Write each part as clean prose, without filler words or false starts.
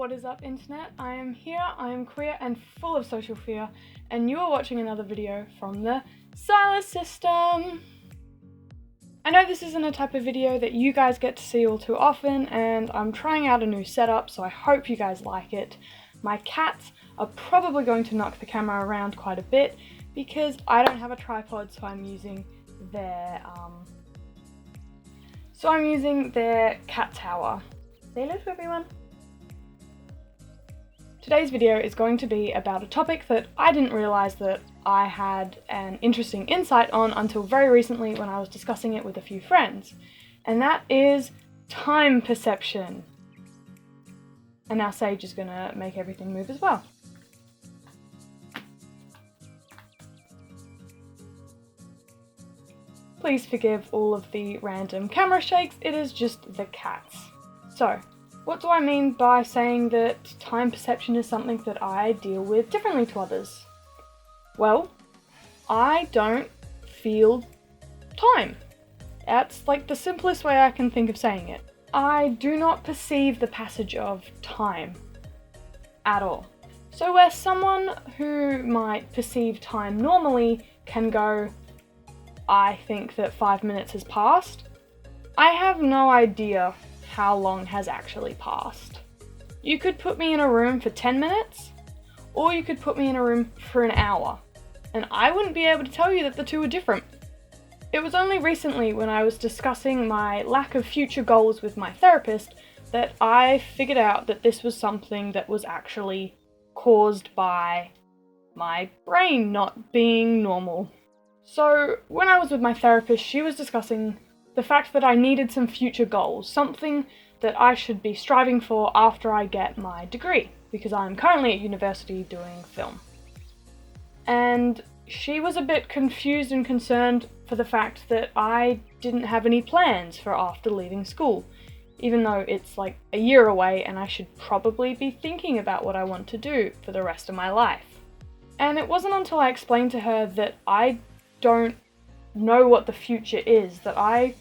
What is up, internet? I am here, I am queer and full of social fear, and you are watching another video from the Silas system. I know this isn't a type of video that you guys get to see all too often, and I'm trying out a new setup, so I hope you guys like it. My cats are probably going to knock the camera around quite a bit because I don't have a tripod, so I'm using their cat tower. Say hello to everyone. Today's video is going to be about a topic that I didn't realise that I had an interesting insight on until very recently when I was discussing it with a few friends, and that is time perception. And now Sage is going to make everything move as well. Please forgive all of the random camera shakes, it is just the cats. So, what do I mean by saying that time perception is something that I deal with differently to others? Well, I don't feel time. That's like the simplest way I can think of saying it. I do not perceive the passage of time at all. So where someone who might perceive time normally can go, I think that 5 minutes has passed, I have no idea how long has actually passed. You could put me in a room for 10 minutes, or you could put me in a room for an hour, and I wouldn't be able to tell you that the two are different. It was only recently when I was discussing my lack of future goals with my therapist that I figured out that this was something that was actually caused by my brain not being normal. So when I was with my therapist, she was discussing the fact that I needed some future goals, something that I should be striving for after I get my degree, because I'm currently at university doing film. And she was a bit confused and concerned for the fact that I didn't have any plans for after leaving school, even though it's like a year away and I should probably be thinking about what I want to do for the rest of my life. And it wasn't until I explained to her that I don't know what the future is, that I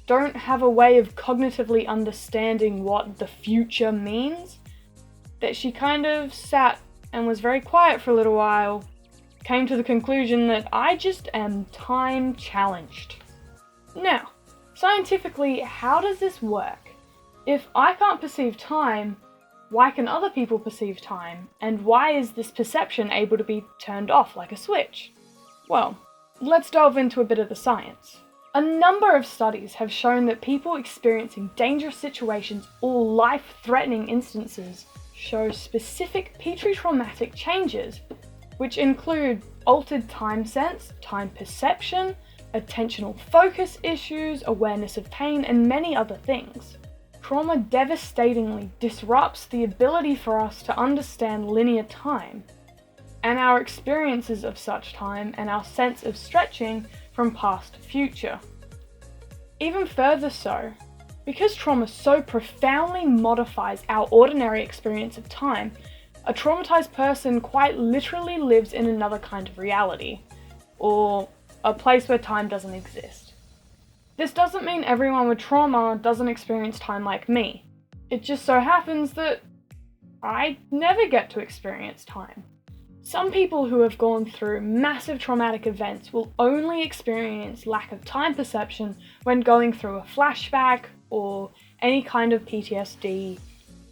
don't have a way of cognitively understanding what the future means, that she kind of sat and was very quiet for a little while, came to the conclusion that I just am time challenged. Now, scientifically, how does this work? If I can't perceive time, why can other people perceive time? And why is this perception able to be turned off like a switch? Well, let's delve into a bit of the science. A number of studies have shown that people experiencing dangerous situations or life-threatening instances show specific petraumatic changes, which include altered time sense, time perception, attentional focus issues, awareness of pain, and many other things. Trauma devastatingly disrupts the ability for us to understand linear time, and our experiences of such time and our sense of stretching from past to future. Even further so, because trauma so profoundly modifies our ordinary experience of time, a traumatized person quite literally lives in another kind of reality, or a place where time doesn't exist. This doesn't mean everyone with trauma doesn't experience time like me. It just so happens that I never get to experience time. Some people who have gone through massive traumatic events will only experience lack of time perception when going through a flashback or any kind of PTSD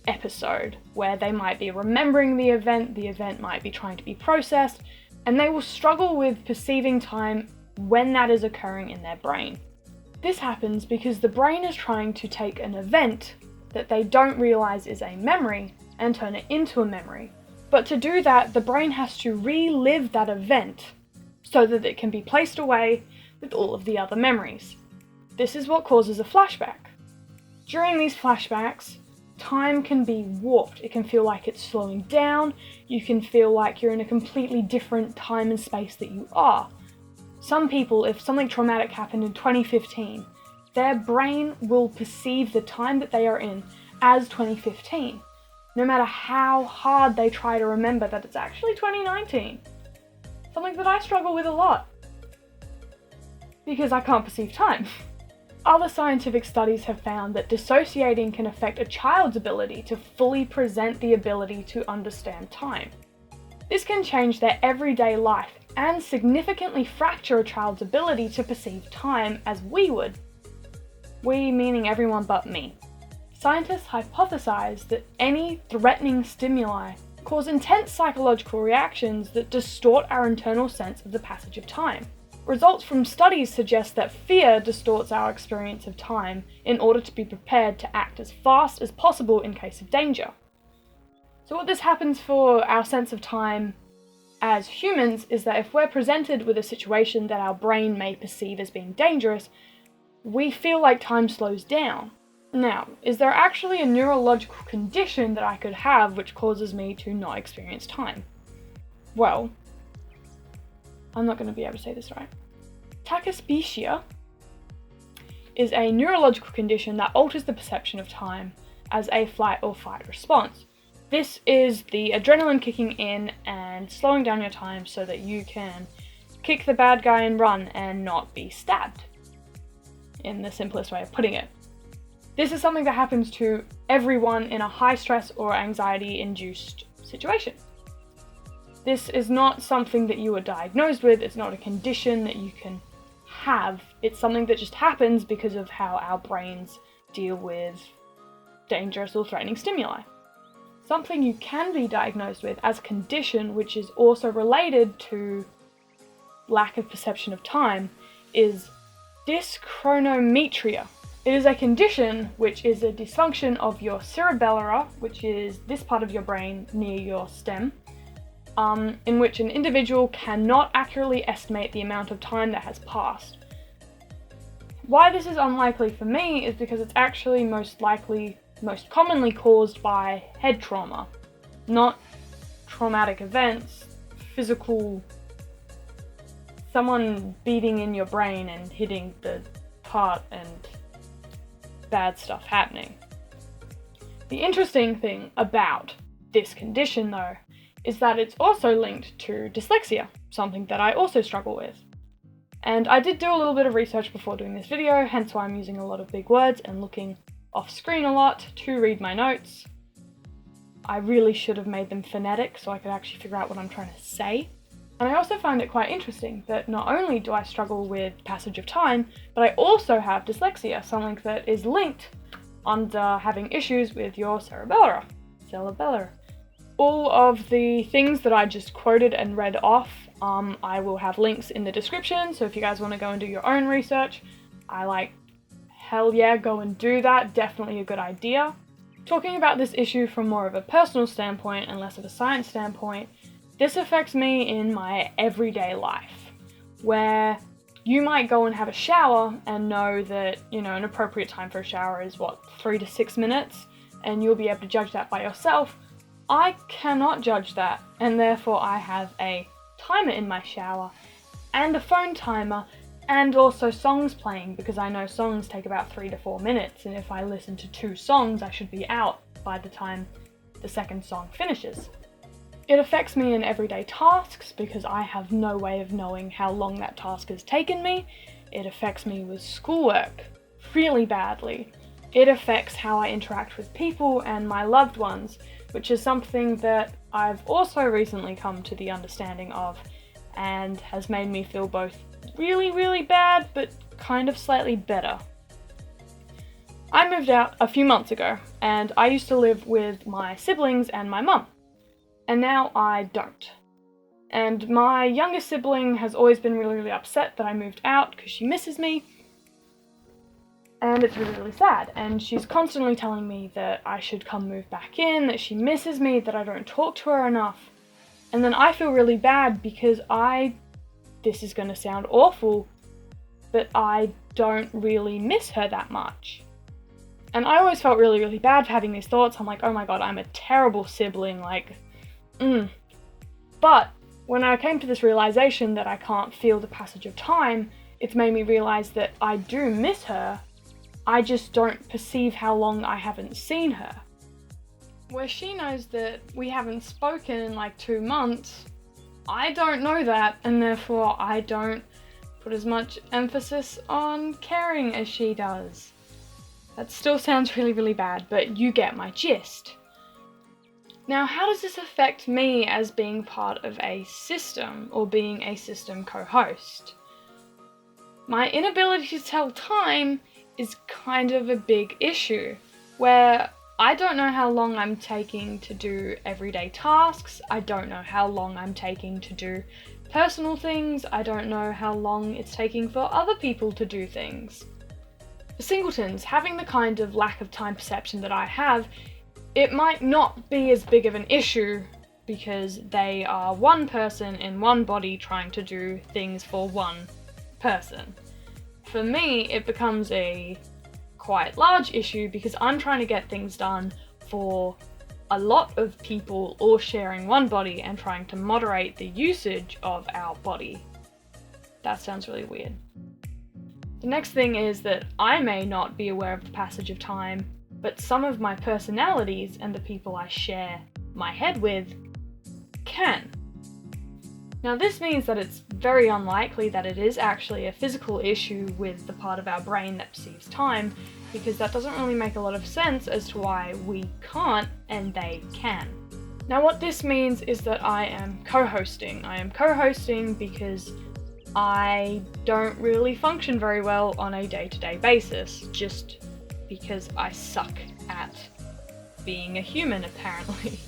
episode where they might be remembering the event might be trying to be processed, and they will struggle with perceiving time when that is occurring in their brain. This happens because the brain is trying to take an event that they don't realize is a memory and turn it into a memory. But to do that, the brain has to relive that event so that it can be placed away with all of the other memories. This is what causes a flashback. During these flashbacks, time can be warped. It can feel like it's slowing down. You can feel like you're in a completely different time and space that you are. Some people, if something traumatic happened in 2015, their brain will perceive the time that they are in as 2015. No matter how hard they try to remember that it's actually 2019. Something that I struggle with a lot. Because I can't perceive time. Other scientific studies have found that dissociating can affect a child's ability to fully present the ability to understand time. This can change their everyday life and significantly fracture a child's ability to perceive time as we would. We meaning everyone but me. Scientists hypothesize that any threatening stimuli cause intense psychological reactions that distort our internal sense of the passage of time. Results from studies suggest that fear distorts our experience of time in order to be prepared to act as fast as possible in case of danger. So what this happens for our sense of time as humans is that if we're presented with a situation that our brain may perceive as being dangerous, we feel like time slows down. Now, is there actually a neurological condition that I could have which causes me to not experience time? Well, I'm not going to be able to say this right. Tachysphagia is a neurological condition that alters the perception of time as a flight or fight response. This is the adrenaline kicking in and slowing down your time so that you can kick the bad guy and run and not be stabbed, in the simplest way of putting it. This is something that happens to everyone in a high stress or anxiety induced situation. This is not something that you are diagnosed with, it's not a condition that you can have, it's something that just happens because of how our brains deal with dangerous or threatening stimuli. Something you can be diagnosed with as a condition, which is also related to lack of perception of time, is dyschronometria. It is a condition which is a dysfunction of your cerebellum, which is this part of your brain near your stem, in which an individual cannot accurately estimate the amount of time that has passed. Why this is unlikely for me is because it's actually most commonly caused by head trauma, not traumatic events, physical, someone beating in your brain and hitting the part and bad stuff happening. The interesting thing about this condition though is that it's also linked to dyslexia, something that I also struggle with. And I did do a little bit of research before doing this video, hence why I'm using a lot of big words and looking off screen a lot to read my notes. I really should have made them phonetic so I could actually figure out what I'm trying to say. And I also find it quite interesting that not only do I struggle with passage of time, but I also have dyslexia, something that is linked under having issues with your cerebellum. All of the things that I just quoted and read off, I will have links in the description, so if you guys want to go and do your own research, hell yeah, go and do that, definitely a good idea. Talking about this issue from more of a personal standpoint and less of a science standpoint, this affects me in my everyday life, where you might go and have a shower and know that, an appropriate time for a shower is 3 to 6 minutes, and you'll be able to judge that by yourself. I cannot judge that, and therefore I have a timer in my shower, and a phone timer, and also songs playing, because I know songs take about 3 to 4 minutes, and if I listen to 2 songs, I should be out by the time the second song finishes. It affects me in everyday tasks because I have no way of knowing how long that task has taken me. It affects me with schoolwork really badly. It affects how I interact with people and my loved ones, which is something that I've also recently come to the understanding of and has made me feel both really, really bad, but kind of slightly better. I moved out a few months ago, and I used to live with my siblings and my mum. And now I don't. And my youngest sibling has always been really, really upset that I moved out because she misses me. And it's really, really sad. And she's constantly telling me that I should come move back in, that she misses me, that I don't talk to her enough. And then I feel really bad because this is going to sound awful, but I don't really miss her that much. And I always felt really, really bad for having these thoughts. I'm like, oh my god, I'm a terrible sibling, But when I came to this realization that I can't feel the passage of time, it's made me realize that I do miss her, I just don't perceive how long I haven't seen her. Where she knows that we haven't spoken in 2 months, I don't know that, and therefore I don't put as much emphasis on caring as she does. That still sounds really, really bad, but you get my gist. Now, how does this affect me as being part of a system, or being a system co-host? My inability to tell time is kind of a big issue, where I don't know how long I'm taking to do everyday tasks, I don't know how long I'm taking to do personal things, I don't know how long it's taking for other people to do things. For singletons, having the kind of lack of time perception that I have, it might not be as big of an issue because they are one person in one body trying to do things for one person. For me, it becomes a quite large issue because I'm trying to get things done for a lot of people all sharing one body and trying to moderate the usage of our body. That sounds really weird. The next thing is that I may not be aware of the passage of time, but some of my personalities and the people I share my head with can. Now this means that it's very unlikely that it is actually a physical issue with the part of our brain that perceives time, because that doesn't really make a lot of sense as to why we can't and they can. Now what this means is that I am co-hosting. I am co-hosting because I don't really function very well on a day-to-day basis, just because I suck at being a human, apparently.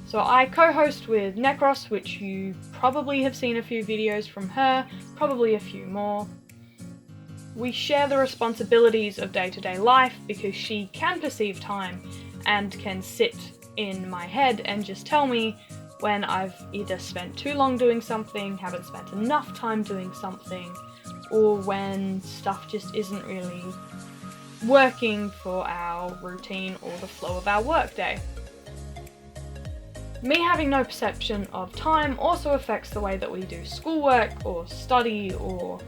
So I co-host with Necros, which you probably have seen a few videos from her, probably a few more. We share the responsibilities of day-to-day life because she can perceive time and can sit in my head and just tell me when I've either spent too long doing something, haven't spent enough time doing something, or when stuff just isn't really working for our routine or the flow of our workday. Me having no perception of time also affects the way that we do schoolwork or study or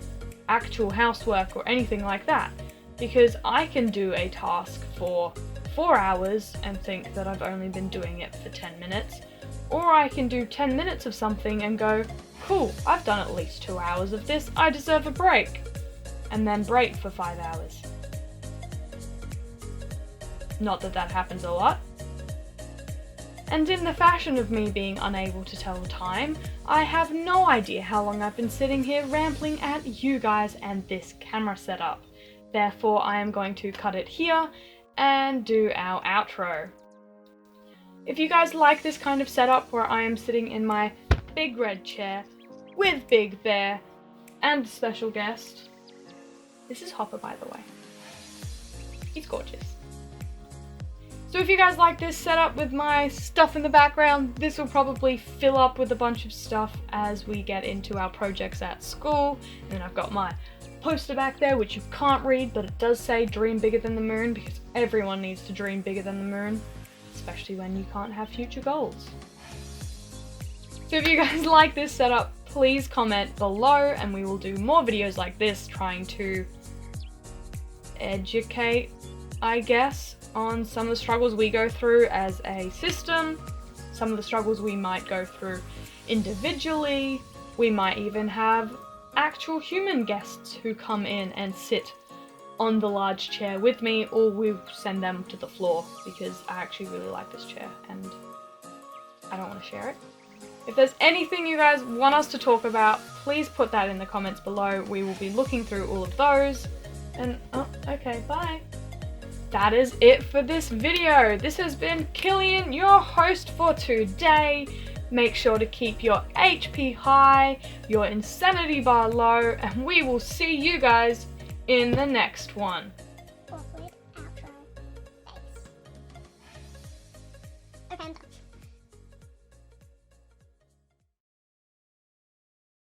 actual housework or anything like that, because I can do a task for 4 hours and think that I've only been doing it for 10 minutes, or I can do 10 minutes of something and go, cool, I've done at least 2 hours of this, I deserve a break, and then break for 5 hours. Not that that happens a lot. And in the fashion of me being unable to tell time, I have no idea how long I've been sitting here rambling at you guys and this camera setup. Therefore, I am going to cut it here and do our outro. If you guys like this kind of setup where I am sitting in my big red chair with Big Bear and a special guest, this is Hopper, by the way. He's gorgeous. So if you guys like this setup with my stuff in the background, this will probably fill up with a bunch of stuff as we get into our projects at school. And then I've got my poster back there, which you can't read, but it does say dream bigger than the moon, because everyone needs to dream bigger than the moon, especially when you can't have future goals. So if you guys like this setup, please comment below and we will do more videos like this trying to educate, I guess, on some of the struggles we go through as a system, some of the struggles we might go through individually. We might even have actual human guests who come in and sit on the large chair with me, or we'll send them to the floor because I actually really like this chair and I don't want to share it. If there's anything you guys want us to talk about, please put that in the comments below. We will be looking through all of those. And, oh, okay, bye. That is it for this video. This has been Killian, your host for today. Make sure to keep your HP high, your insanity bar low, and we will see you guys in the next one.